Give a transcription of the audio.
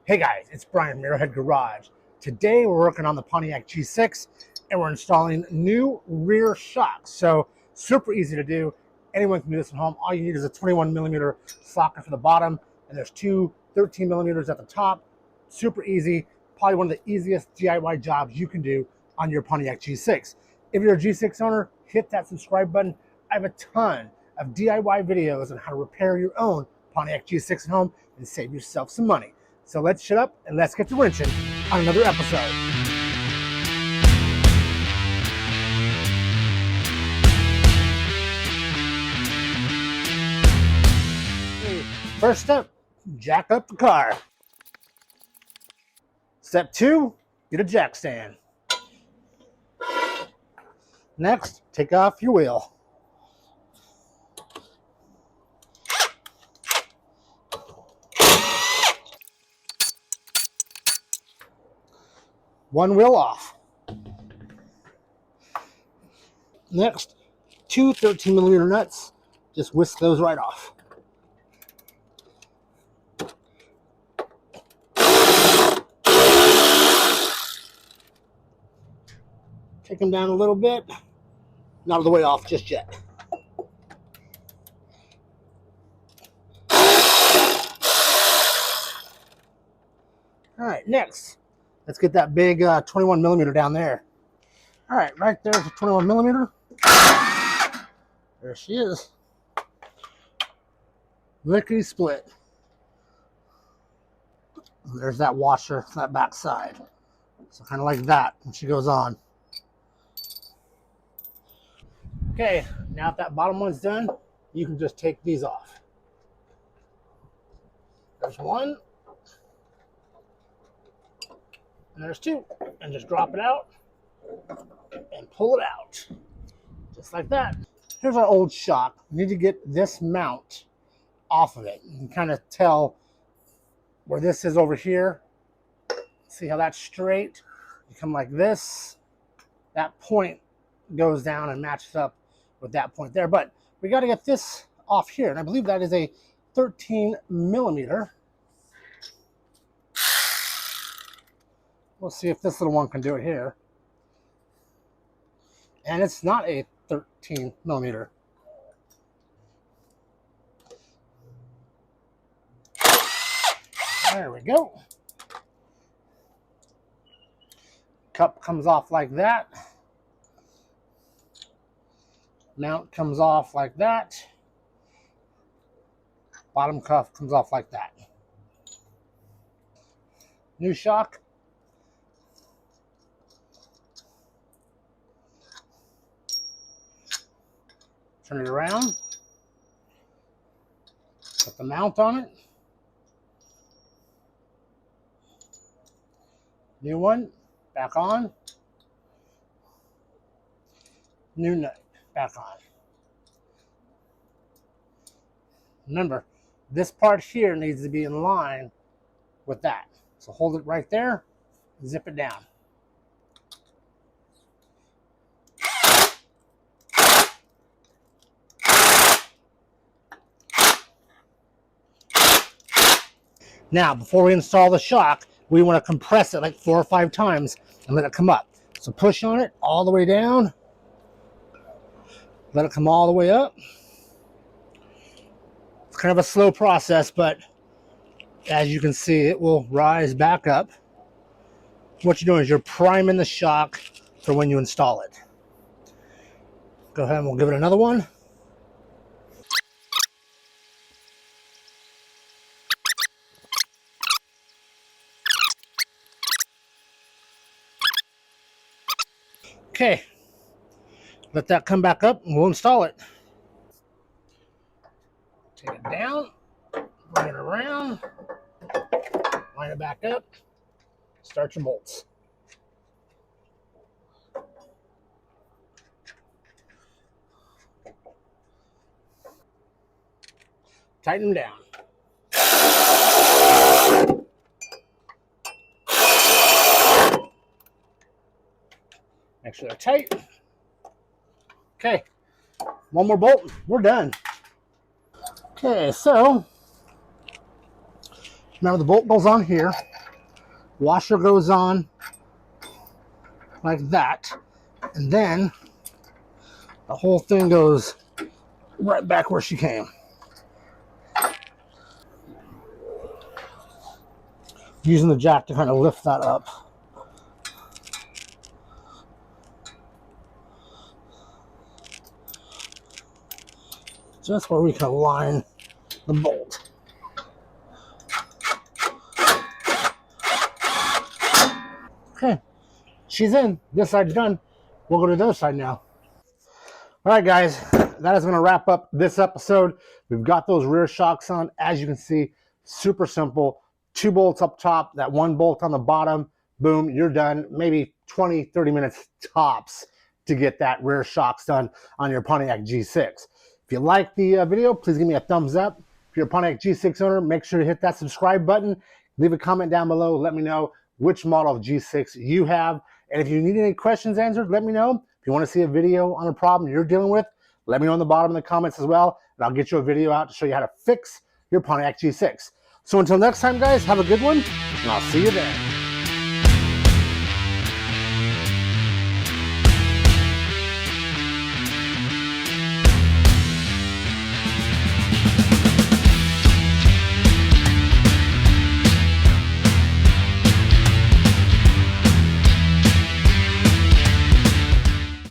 Hey guys, it's Brian from Arrowhead Garage. Today we're working on the Pontiac G6 and we're installing new rear shocks. So super easy to do. Anyone can do this at home. All you need is a 21mm socket for the bottom and there's two 13mm at the top. Super easy. Probably one of the easiest DIY jobs you can do on your Pontiac G6. If you're a G6 owner, hit that subscribe button. I have a ton of DIY videos on how to repair your own Pontiac G6 at home and save yourself some money. So let's shut up and let's get to wrenching on another episode. First step, jack up the car. Step 2, get a jack stand. Next, take off your wheel. One wheel off. Next, two 13mm nuts. Just whisk those right off. Take them down a little bit. Not all the way off just yet. All right, next, let's get that big 21mm down there. All right, right there's a 21mm. There she is. Lickety split. There's that washer, that back side. So kind of like that when she goes on. Okay, now if that bottom one's done, you can just take these off. There's one. And there's two. And just drop it out and pull it out. Just like that. Here's our old shock. We need to get this mount off of it. You can kind of tell where this is over here. See how that's straight? You come like this. That point goes down and matches up with that point there. But we got to get this off here. And I believe that is a 13mm. We'll see if this little one can do it here. And it's not a 13mm. There we go. Cup comes off like that. Mount comes off like that. Bottom cuff comes off like that. New shock. Turn it around. Put the mount on it. New one, back on. New nut, back on. Remember, this part here needs to be in line with that. So hold it right there, zip it down. Now, before we install the shock, we want to compress it like 4 or 5 times and let it come up. So push on it all the way down. Let it come all the way up. It's kind of a slow process, but as you can see, it will rise back up. What you're doing is you're priming the shock for when you install it. Go ahead and we'll give it another one. Okay, let that come back up and we'll install it. Take it down, bring it around, line it back up, start your bolts. Tighten them down. Make sure they're tight. Okay, one more bolt, we're done. Okay, so remember the bolt goes on here. Washer goes on like that, and then the whole thing goes right back where she came. Using the jack to kind of lift that up. So that's where we can align the bolt. Okay, she's in. This side's done. We'll go to the other side now. All right, guys, that is going to wrap up this episode. We've got those rear shocks on. As you can see, super simple. 2 bolts up top, that 1 bolt on the bottom. Boom, you're done. Maybe 20, 30 minutes tops to get that rear shocks done on your Pontiac G6. If you like the video, please give me a thumbs up. If you're a Pontiac G6 owner, make sure to hit that subscribe button. Leave a comment down below. Let me know which model of G6 you have. And if you need any questions answered, let me know. If you want to see a video on a problem you're dealing with, let me know in the bottom of the comments as well, and I'll get you a video out to show you how to fix your Pontiac G6. So until next time, guys, have a good one, and I'll see you there.